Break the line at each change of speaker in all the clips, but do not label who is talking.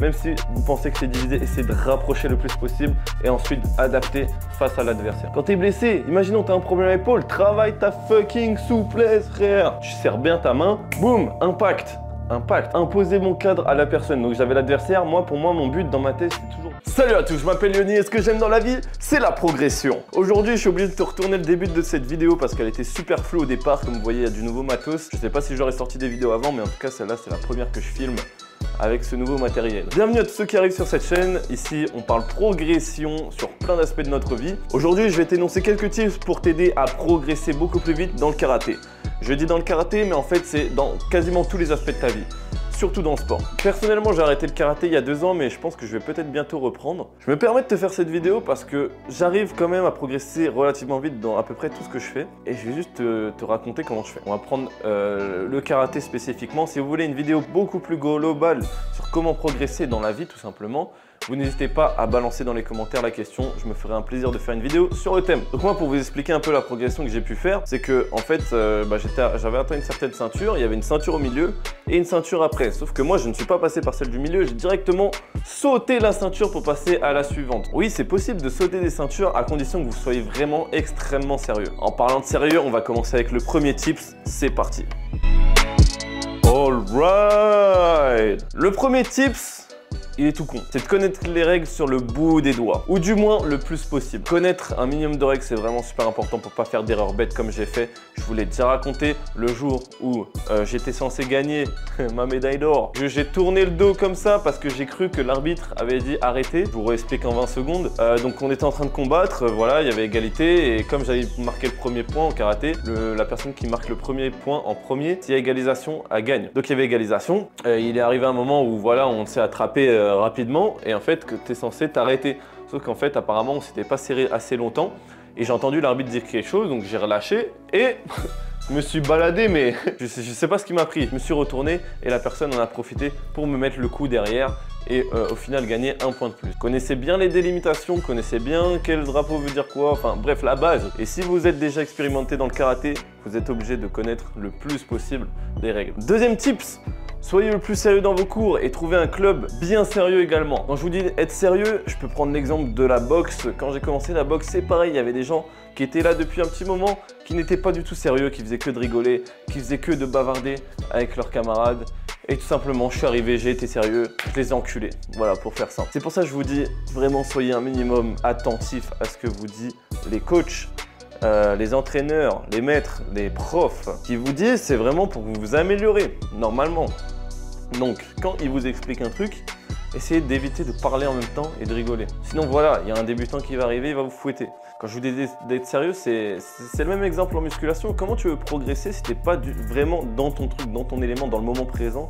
même si vous pensez que c'est divisé, essayez de rapprocher le plus possible et ensuite adapter face à l'adversaire. Quand tu es blessé, imaginons tu as un problème à l'épaule, travaille ta fucking souplesse, frère. Tu serres bien ta main, boum, impact. Imposer mon cadre à la personne. Donc j'avais l'adversaire, pour moi, mon but dans ma tête, c'est toujours... Salut à tous, je m'appelle Yoni et ce que j'aime dans la vie, c'est la progression. Aujourd'hui, je suis obligé de te retourner le début de cette vidéo parce qu'elle était super floue au départ. Comme vous voyez, il y a du nouveau matos. Je sais pas si j'aurais sorti des vidéos avant, mais en tout cas, celle-là, c'est la première que je filme avec ce nouveau matériel. Bienvenue à tous ceux qui arrivent sur cette chaîne. Ici, on parle progression sur plein d'aspects de notre vie. Aujourd'hui, je vais t'énoncer quelques tips pour t'aider à progresser beaucoup plus vite dans le karaté. Je dis dans le karaté, mais en fait, c'est dans quasiment tous les aspects de ta vie. Surtout dans le sport. Personnellement, j'ai arrêté le karaté il y a 2 ans, mais je pense que je vais peut-être bientôt reprendre. Je me permets de te faire cette vidéo parce que j'arrive quand même à progresser relativement vite dans à peu près tout ce que je fais. Et je vais juste te raconter comment je fais. On va prendre le karaté spécifiquement. Si vous voulez une vidéo beaucoup plus globale sur comment progresser dans la vie, tout simplement, vous n'hésitez pas à balancer dans les commentaires la question, je me ferai un plaisir de faire une vidéo sur le thème. Donc moi, pour vous expliquer un peu la progression que j'ai pu faire, c'est que en fait, j'avais atteint une certaine ceinture, il y avait une ceinture au milieu et une ceinture après. Sauf que moi, je ne suis pas passé par celle du milieu, j'ai directement sauté la ceinture pour passer à la suivante. Oui, c'est possible de sauter des ceintures à condition que vous soyez vraiment extrêmement sérieux. En parlant de sérieux, on va commencer avec le premier tips, c'est parti. Alright. Le premier tips, il est tout con. C'est de connaître les règles sur le bout des doigts. Ou du moins le plus possible. Connaître un minimum de règles, c'est vraiment super important pour pas faire d'erreurs bêtes comme j'ai fait. Je vous l'ai déjà raconté le jour où j'étais censé gagner ma médaille d'or. J'ai tourné le dos comme ça parce que j'ai cru que l'arbitre avait dit arrêter. Je vous réexplique en 20 secondes. Donc on était en train de combattre, voilà, il y avait égalité. Et comme j'avais marqué le premier point en karaté, la personne qui marque le premier point en premier, s'il y a égalisation, elle gagne. Donc il y avait égalisation. Il est arrivé un moment où voilà, on s'est attrapé rapidement et en fait que tu es censé t'arrêter. Sauf qu'en fait apparemment on s'était pas serré assez longtemps et j'ai entendu l'arbitre dire quelque chose, donc j'ai relâché et je me suis baladé, mais je sais pas ce qui m'a pris. Je me suis retourné et la personne en a profité pour me mettre le coup derrière et au final gagner 1 point de plus. Connaissez bien les délimitations, connaissez bien quel drapeau veut dire quoi, enfin bref la base. Et si vous êtes déjà expérimenté dans le karaté, vous êtes obligé de connaître le plus possible des règles. Deuxième tips, soyez le plus sérieux dans vos cours et trouvez un club bien sérieux également. Quand je vous dis être sérieux, je peux prendre l'exemple de la boxe. Quand j'ai commencé la boxe, c'est pareil, il y avait des gens qui étaient là depuis un petit moment, qui n'étaient pas du tout sérieux, qui faisaient que de rigoler, qui faisaient que de bavarder avec leurs camarades. Et tout simplement, je suis arrivé, j'ai été sérieux, je les ai enculés. Voilà, pour faire simple. C'est pour ça que je vous dis, vraiment, soyez un minimum attentif à ce que vous disent les coachs, les entraîneurs, les maîtres, les profs. Ce qu'ils vous disent, c'est vraiment pour que vous vous améliorez, normalement. Donc, quand ils vous expliquent un truc, essayez d'éviter de parler en même temps et de rigoler. Sinon, voilà, il y a un débutant qui va arriver, il va vous fouetter. Quand je vous dis d'être sérieux, c'est le même exemple en musculation. Comment tu veux progresser si tu n'es pas vraiment dans ton truc, dans ton élément, dans le moment présent,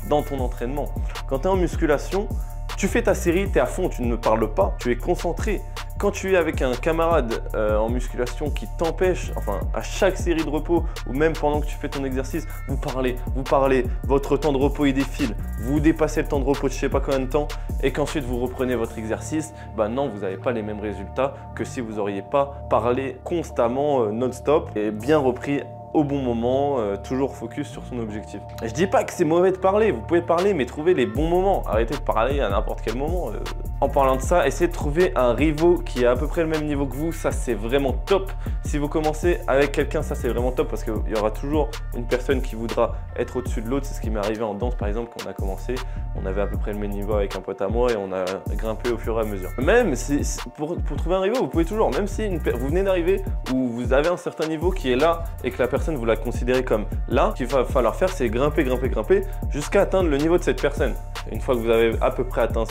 dans ton entraînement? Quand tu es en musculation, tu fais ta série, tu es à fond, tu ne parles pas, tu es concentré. Quand tu es avec un camarade en musculation qui t'empêche, enfin à chaque série de repos ou même pendant que tu fais ton exercice, vous parlez, votre temps de repos il défile, vous dépassez le temps de repos de je sais pas combien de temps et qu'ensuite vous reprenez votre exercice, bah non, vous n'avez pas les mêmes résultats que si vous n'auriez pas parlé constamment non-stop et bien repris au bon moment, toujours focus sur son objectif. Et je dis pas que c'est mauvais de parler, vous pouvez parler mais trouvez les bons moments, arrêtez de parler à n'importe quel moment. En parlant de ça, essayez de trouver un rivaux qui est à peu près le même niveau que vous, ça c'est vraiment top. Si vous commencez avec quelqu'un, ça c'est vraiment top parce qu'il y aura toujours une personne qui voudra être au-dessus de l'autre. C'est ce qui m'est arrivé en danse par exemple quand on a commencé, on avait à peu près le même niveau avec un pote à moi et on a grimpé au fur et à mesure. Même si, pour trouver un rivaux, vous pouvez toujours, même si vous venez d'arriver ou vous avez un certain niveau qui est là et que la personne vous la considérez comme là, ce qu'il va falloir faire c'est grimper jusqu'à atteindre le niveau de cette personne. Une fois que vous avez à peu près atteint,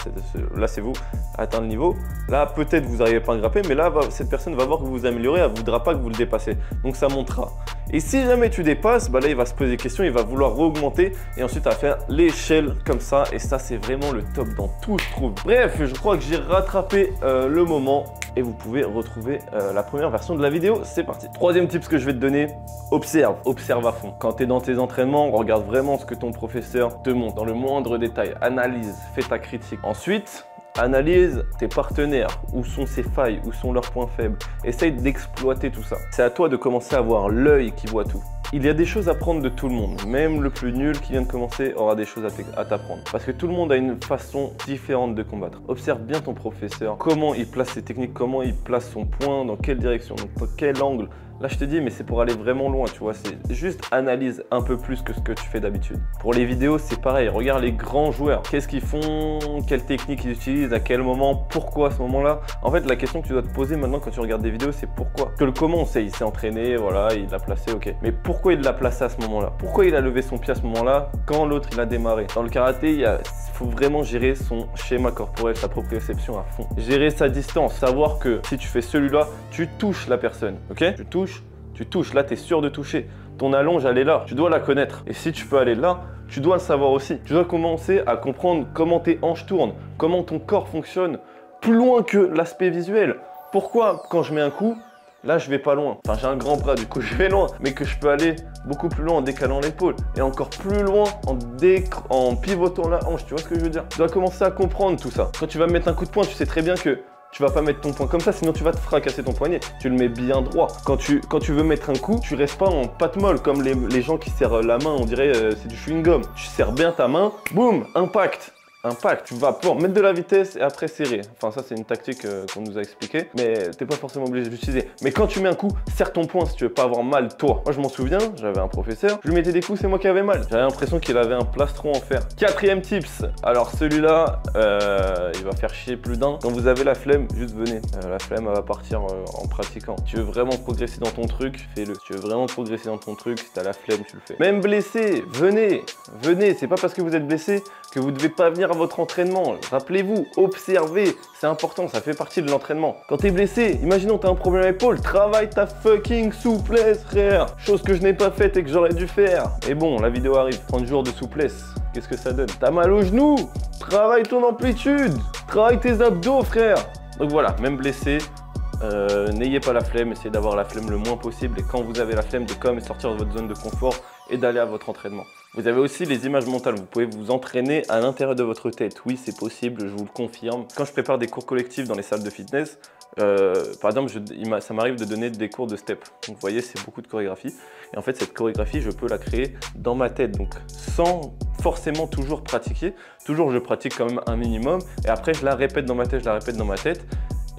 là c'est vous, atteint le niveau, là peut-être vous n'arrivez pas à grimper, mais là cette personne va voir que vous vous améliorez, elle ne voudra pas que vous le dépassez, donc ça montera. Et si jamais tu dépasses, bah là il va se poser des questions, il va vouloir re-augmenter et ensuite à faire l'échelle comme ça, et ça c'est vraiment le top dans tout je trouve. Bref, je crois que j'ai rattrapé le moment et vous pouvez retrouver la première version de la vidéo, c'est parti. Troisième tip que je vais te donner, observe à fond. Quand tu es dans tes entraînements, regarde vraiment ce que ton professeur te montre dans le moindre détail, analyse, fais ta critique. Ensuite, analyse tes partenaires, où sont ses failles, où sont leurs points faibles. Essaye d'exploiter tout ça. C'est à toi de commencer à avoir l'œil qui voit tout. Il y a des choses à prendre de tout le monde. Même le plus nul qui vient de commencer aura des choses à t'apprendre. Parce que tout le monde a une façon différente de combattre. Observe bien ton professeur, comment il place ses techniques, comment il place son poing, dans quelle direction, dans quel angle. Là, je te dis, mais c'est pour aller vraiment loin, tu vois. C'est juste analyse un peu plus que ce que tu fais d'habitude. Pour les vidéos, c'est pareil. Regarde les grands joueurs. Qu'est-ce qu'ils font? Quelle technique ils utilisent? À quel moment? Pourquoi à ce moment-là? En fait, la question que tu dois te poser maintenant quand tu regardes des vidéos, c'est pourquoi? Que le comment, on sait, il s'est entraîné, voilà, il l'a placé, ok. Mais pourquoi il l'a placé à ce moment-là? Pourquoi il a levé son pied à ce moment-là quand l'autre, il a démarré? Dans le karaté, il faut vraiment gérer son schéma corporel, sa proprioception à fond. Gérer sa distance. Savoir que si tu fais celui-là, tu touches la personne, ok? Tu touches, là tu es sûr de toucher. Ton allonge, elle est là, tu dois la connaître. Et si tu peux aller là, tu dois le savoir aussi. Tu dois commencer à comprendre comment tes hanches tournent, comment ton corps fonctionne, plus loin que l'aspect visuel. Pourquoi quand je mets un coup, là je vais pas loin. Enfin j'ai un grand bras, du coup je vais loin, mais que je peux aller beaucoup plus loin en décalant l'épaule. Et encore plus loin en pivotant la hanche, tu vois ce que je veux dire? Tu dois commencer à comprendre tout ça. Quand tu vas mettre un coup de poing, tu sais très bien que tu vas pas mettre ton poing comme ça, sinon tu vas te fracasser ton poignet. Tu le mets bien droit. Quand tu veux mettre un coup, tu restes pas en patte molle comme les gens qui serrent la main, on dirait c'est du chewing-gum. Tu serres bien ta main, boum, impact. Tu vas pouvoir mettre de la vitesse et après serrer. Enfin ça c'est une tactique qu'on nous a expliqué, mais t'es pas forcément obligé d'utiliser. Mais quand tu mets un coup, serre ton poing si tu veux pas avoir mal toi. Moi je m'en souviens, j'avais un professeur, je lui mettais des coups, c'est moi qui avais mal. J'avais l'impression qu'il avait un plastron en fer. Quatrième tips, alors celui-là, il va faire chier plus d'un. Quand vous avez la flemme, juste venez. La flemme elle va partir en pratiquant. Tu veux vraiment progresser dans ton truc, fais-le. Si tu veux vraiment progresser dans ton truc, si t'as la flemme, tu le fais. Même blessé, venez, c'est pas parce que vous êtes blessé que vous devez pas venir à votre entraînement. Rappelez-vous, observez, c'est important, ça fait partie de l'entraînement. Quand t'es blessé, imaginons t'as un problème à l'épaule, travaille ta fucking souplesse, frère. Chose que je n'ai pas faite et que j'aurais dû faire. Et bon, la vidéo arrive, 30 jours de souplesse, qu'est-ce que ça donne? T'as mal au genou, travaille ton amplitude, travaille tes abdos, frère. Donc voilà, même blessé, n'ayez pas la flemme, essayez d'avoir la flemme le moins possible. Et quand vous avez la flemme, de quand même sortir de votre zone de confort et d'aller à votre entraînement. Vous avez aussi les images mentales, vous pouvez vous entraîner à l'intérieur de votre tête. Oui, c'est possible, je vous le confirme. Quand je prépare des cours collectifs dans les salles de fitness, par exemple, ça m'arrive de donner des cours de step. Donc vous voyez, c'est beaucoup de chorégraphie. Et en fait, cette chorégraphie, je peux la créer dans ma tête. Donc sans forcément toujours pratiquer. Toujours, je pratique quand même un minimum. Et après, je la répète dans ma tête,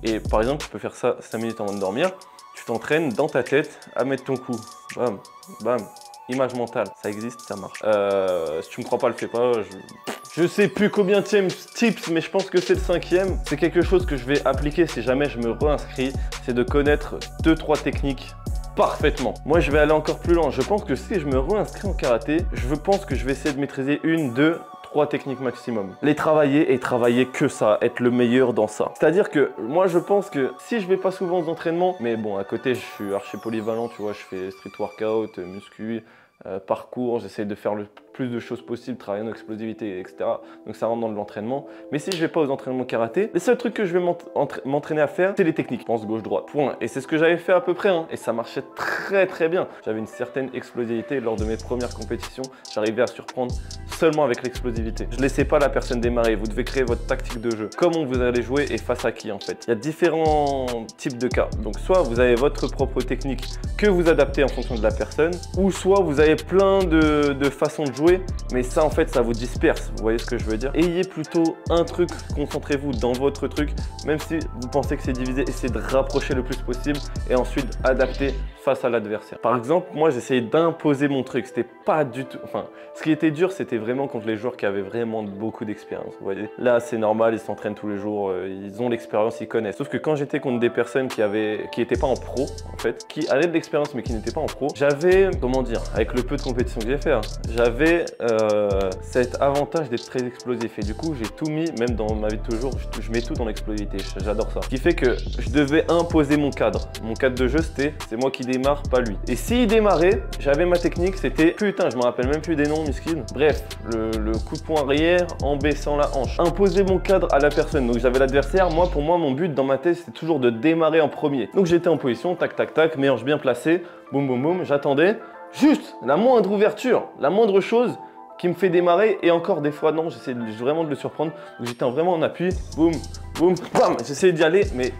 Et par exemple, tu peux faire ça 5 minutes avant de dormir. Tu t'entraînes dans ta tête à mettre ton coup. Bam, bam. Image mentale, ça existe, ça marche. Si tu me crois pas, le fais pas. Je sais plus combien de tips, mais je pense que c'est le 5e. C'est quelque chose que je vais appliquer si jamais je me réinscris. C'est de connaître 2-3 techniques parfaitement. Moi, je vais aller encore plus loin. Je pense que si je me réinscris en karaté, je pense que je vais essayer de maîtriser 1, 2, 3 techniques maximum. Les travailler et travailler que ça, être le meilleur dans ça. C'est-à-dire que moi je pense que si je vais pas souvent aux entraînements, mais bon à côté je suis archi polyvalent, tu vois, je fais street workout, muscu, parcours, j'essaie de faire le plus de choses possible, travailler en explosivité, etc. Donc ça rentre dans l'entraînement. Mais si je vais pas aux entraînements karaté, les seuls trucs que je vais m'entraîner à faire, c'est les techniques. Je pense gauche-droite, point. Et c'est ce que j'avais fait à peu près, hein. Et ça marchait très bien. J'avais une certaine explosivité lors de mes premières compétitions. J'arrivais à surprendre seulement avec l'explosivité. Je laissais pas la personne démarrer. Vous devez créer votre tactique de jeu. Comment vous allez jouer et face à qui en fait. Il y a différents types de cas. Donc soit vous avez votre propre technique que vous adaptez en fonction de la personne, ou soit vous avez plein de façons de jouer, mais ça en fait ça vous disperse, vous voyez ce que je veux dire. Ayez plutôt un truc, concentrez-vous dans votre truc, même si vous pensez que c'est divisé, essayez de rapprocher le plus possible et ensuite adapter face à l'adversaire. Par exemple, moi j'essayais d'imposer mon truc, c'était pas du tout, enfin ce qui était dur c'était vraiment contre les joueurs qui avaient vraiment beaucoup d'expérience, vous voyez. Là c'est normal, ils s'entraînent tous les jours, ils ont l'expérience, ils connaissent. Sauf que quand j'étais contre des personnes qui étaient pas en pro en fait, qui avaient de l'expérience mais qui n'étaient pas en pro, j'avais, comment dire, avec le peu de compétition que j'ai fait, hein, j'avais cet avantage d'être très explosif et du coup j'ai tout mis, même dans ma vie de toujours, je mets tout dans l'explosivité, j'adore ça. Ce qui fait que je devais imposer mon cadre. Mon cadre de jeu c'était, c'est moi qui démarre, pas lui. Et s'il démarrait, j'avais ma technique, c'était, putain je me rappelle même plus des noms, miskin. Bref, le coup de poing arrière en baissant la hanche. Imposer mon cadre à la personne, donc j'avais l'adversaire, pour moi mon but dans ma tête c'était toujours de démarrer en premier. Donc j'étais en position, tac tac tac, mes hanches bien placées, boum boum boum, j'attendais. Juste la moindre ouverture, la moindre chose qui me fait démarrer et encore des fois non, j'essaie vraiment de le surprendre. Donc j'étais vraiment en appui, boum, boum, bam, j'essayais d'y aller mais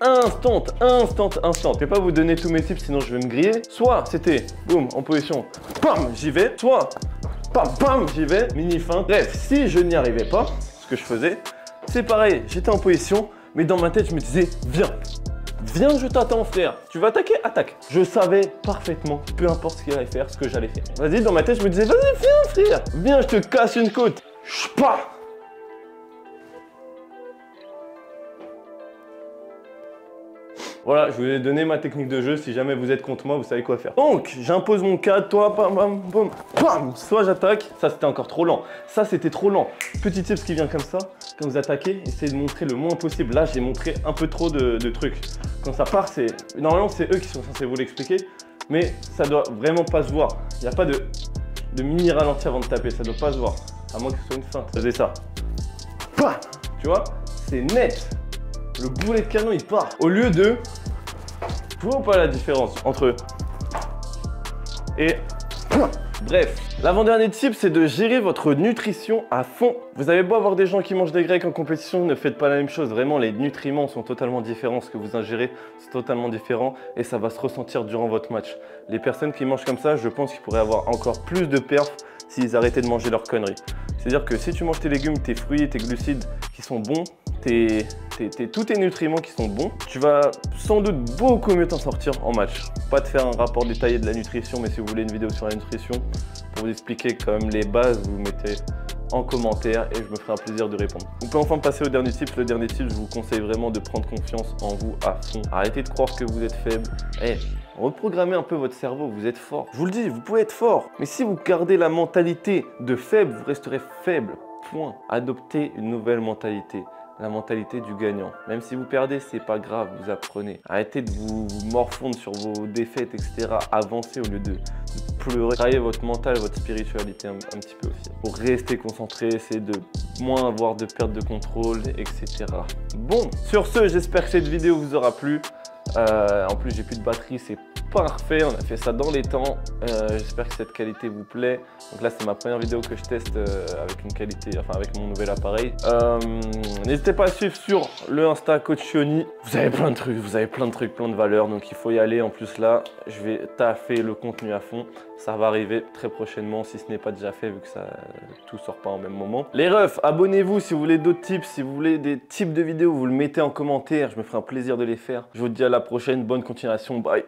instant. Je vais pas vous donner tous mes tips, sinon je vais me griller. Soit c'était, boum, en position, pam, j'y vais. Soit, pam, j'y vais, mini feinte. Bref, si je n'y arrivais pas, ce que je faisais, c'est pareil, j'étais en position, mais dans ma tête, je me disais, viens, je t'attends, frère. Tu vas attaquer, attaque. Je savais parfaitement, peu importe ce qu'il allait faire, ce que j'allais faire. Vas-y, dans ma tête, je me disais, vas-y, viens, frère. Viens, je te casse une côte. Ch'pa. Voilà, je vous ai donné ma technique de jeu. Si jamais vous êtes contre moi, vous savez quoi faire. Donc, j'impose mon cadre, toi, pam. Soit j'attaque. Ça, c'était encore trop lent. Ça, c'était trop lent. Petit tip qui vient comme ça. Quand vous attaquez, essayez de montrer le moins possible. Là, j'ai montré un peu trop de trucs. Quand ça part, c'est... Normalement, c'est eux qui sont censés vous l'expliquer. Mais ça doit vraiment pas se voir. Il n'y a pas de mini ralenti avant de taper. Ça doit pas se voir. À moins que ce soit une feinte. Faisez ça. Pam. Tu vois, c'est net. Le boulet de canon, il part. Au lieu de... Tu vois ou pas la différence entre eux et... Bref, l'avant-dernier tip, c'est de gérer votre nutrition à fond. Vous avez beau avoir des gens qui mangent des grecs en compétition, ne faites pas la même chose. Vraiment, les nutriments sont totalement différents. Ce que vous ingérez, c'est totalement différent et ça va se ressentir durant votre match. Les personnes qui mangent comme ça, je pense qu'ils pourraient avoir encore plus de perf s'ils arrêtaient de manger leurs conneries. C'est-à-dire que si tu manges tes légumes, tes fruits, tes glucides qui sont bons, tous tes nutriments qui sont bons, tu vas sans doute beaucoup mieux t'en sortir en match. Pas de faire un rapport détaillé de la nutrition, mais si vous voulez une vidéo sur la nutrition, pour vous expliquer quand même les bases, vous mettez en commentaire et je me ferai un plaisir de répondre. On peut enfin passer au dernier tip. Le dernier tip, je vous conseille vraiment de prendre confiance en vous à fond. Arrêtez de croire que vous êtes faible. Reprogrammez un peu votre cerveau, vous êtes fort. Je vous le dis, vous pouvez être fort. Mais si vous gardez la mentalité de faible, vous resterez faible. Point. Adoptez une nouvelle mentalité. La mentalité du gagnant. Même si vous perdez, c'est pas grave, vous apprenez. Arrêtez de vous morfondre sur vos défaites, etc. Avancez au lieu de pleurer. Travaillez votre mental, votre spiritualité un petit peu aussi. Pour rester concentré, c'est de moins avoir de perte de contrôle, etc. Bon, sur ce, j'espère que cette vidéo vous aura plu. En plus, j'ai plus de batterie, c'est parfait. On a fait ça dans les temps. J'espère que cette qualité vous plaît. Donc là, c'est ma première vidéo que je teste avec une qualité, enfin avec mon nouvel appareil. N'hésitez pas à suivre sur le Insta Coach Yoni. Vous avez plein de trucs, plein de valeurs. Donc il faut y aller. En plus là, je vais taffer le contenu à fond. Ça va arriver très prochainement si ce n'est pas déjà fait vu que ça tout sort pas en même moment. Les refs, abonnez-vous si vous voulez d'autres tips, si vous voulez des types de vidéos, vous le mettez en commentaire. Je me ferai un plaisir de les faire. Je vous dis à la prochaine, bonne continuation, bye.